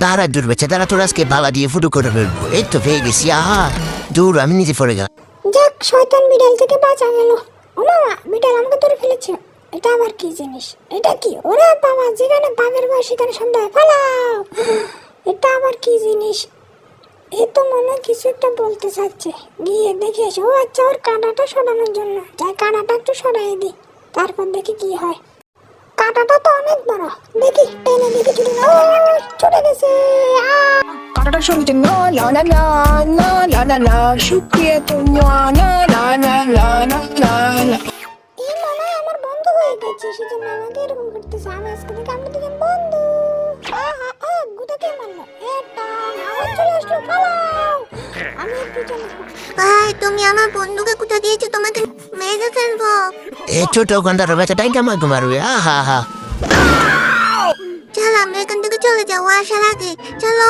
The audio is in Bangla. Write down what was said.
দাঁড়া দূর বেচে দাঁড়া, তোর আজকে বালা দিয়ে ফুটো করে ফেলবো। এই তো পেয়ে গেছি, আহা দূর, আমি নিজে পড়ে গেলাম। যাক, শয়তান বিড়াল থেকে বাঁচা গেল। ও মামা, বিড়াল আমাকে ধরে ফেলেছে। এটা আবার কি জিনিস? এটা কি? ওরে বাবা, যেখানে বাঘের বয়স সেখানে সন্ধ্যা পালাও। এটা আবার কি জিনিস? এ তো মনে হয় কিছু একটা বলতে চাচ্ছে। গিয়ে দেখে এসে, ও আচ্ছা, ওর কাঁটাটা সরানোর জন্য। যাই কাঁটাটা একটু সরাই দিই, তারপর দেখি কি হয়। কাঁটাটা তো অনেক বড়, দেখি টেনে দেখি ছুটে না, ছুটে গেছে। কাটাটা সরিয়েছে না, লা লা লা লা লা লা লা, শুকিয়ে তোমার না লা লা লা লা লা লা। এই মনে হয় আমার বন্ধু হয়ে গেছে, সেজন্য আমাকে এরকম করতেছে। আমি আজকে থেকে আমরা দুজন বন্ধু। গুদা কে মারলো? এটা আওয়াজ চলে আসলো, পালাও। আমি একটু চলে তুমি আমার বন্ধুকে কোথায় দিয়েছো? তোমাকে মেরে ফেলবো। এ ছোট গন্ধার বেচাটাই কেমন মারবে, আহা হা। চলো আমরা এখান থেকে চলে যাবো আসার আগে। চলো।